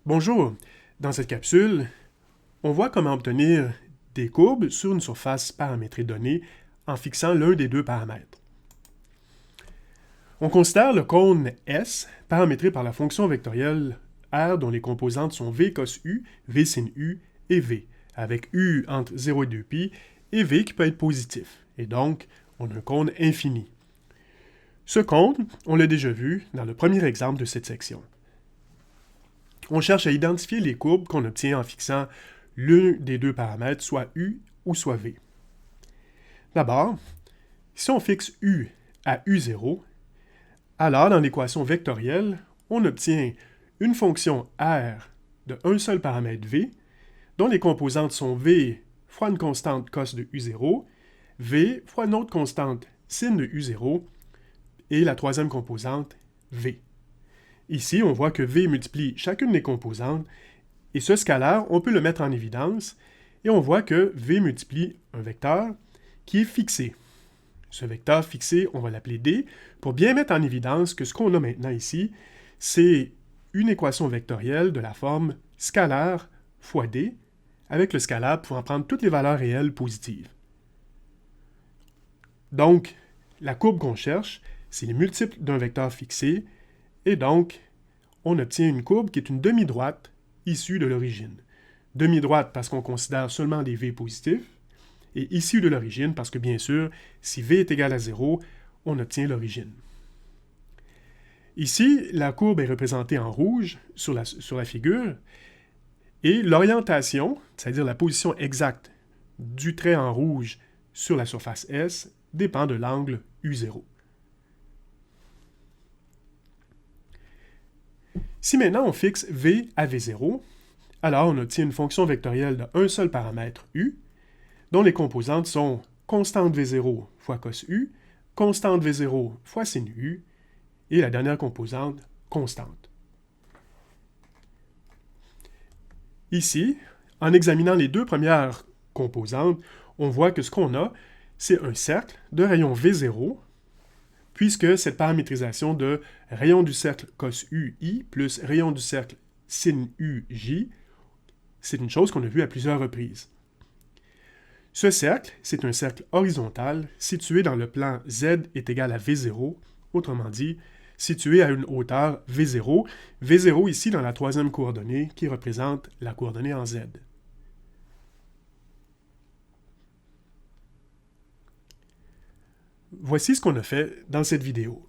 Bonjour, dans cette capsule, on voit comment obtenir des courbes sur une surface paramétrée donnée en fixant l'un des deux paramètres. On considère le cône S paramétré par la fonction vectorielle R dont les composantes sont V cos U, V sin U et V, avec U entre 0 et 2π et V qui peut être positif, et donc on a un cône infini. Ce cône, on l'a déjà vu dans le premier exemple de cette section. On cherche à identifier les courbes qu'on obtient en fixant l'un des deux paramètres, soit U ou soit V. D'abord, si on fixe U à U0, alors dans l'équation vectorielle, on obtient une fonction R de un seul paramètre V, dont les composantes sont V fois une constante cos de U0, V fois une autre constante sin de U0, et la troisième composante, V. Ici, on voit que V multiplie chacune des composantes, et ce scalaire, on peut le mettre en évidence, et on voit que V multiplie un vecteur qui est fixé. Ce vecteur fixé, on va l'appeler D, pour bien mettre en évidence que ce qu'on a maintenant ici, c'est une équation vectorielle de la forme scalaire fois D, avec le scalaire pouvant prendre toutes les valeurs réelles positives. Donc, la courbe qu'on cherche, c'est les multiples d'un vecteur fixé, et donc, on obtient une courbe qui est une demi-droite issue de l'origine. Demi-droite parce qu'on considère seulement des V positifs, et issue de l'origine parce que, bien sûr, si V est égal à 0, on obtient l'origine. Ici, la courbe est représentée en rouge sur la figure, et l'orientation, c'est-à-dire la position exacte du trait en rouge sur la surface S, dépend de l'angle U0. Si maintenant on fixe V à V0, alors on obtient une fonction vectorielle d'un seul paramètre U, dont les composantes sont constante V0 fois cos U, constante V0 fois sin U, et la dernière composante, constante. Ici, en examinant les deux premières composantes, on voit que ce qu'on a, c'est un cercle de rayon V0, puisque cette paramétrisation de rayon du cercle cos UI plus rayon du cercle sin UJ, c'est une chose qu'on a vue à plusieurs reprises. Ce cercle, c'est un cercle horizontal situé dans le plan Z est égal à V0, autrement dit, situé à une hauteur V0, V0 ici dans la troisième coordonnée qui représente la coordonnée en Z. Voici ce qu'on a fait dans cette vidéo.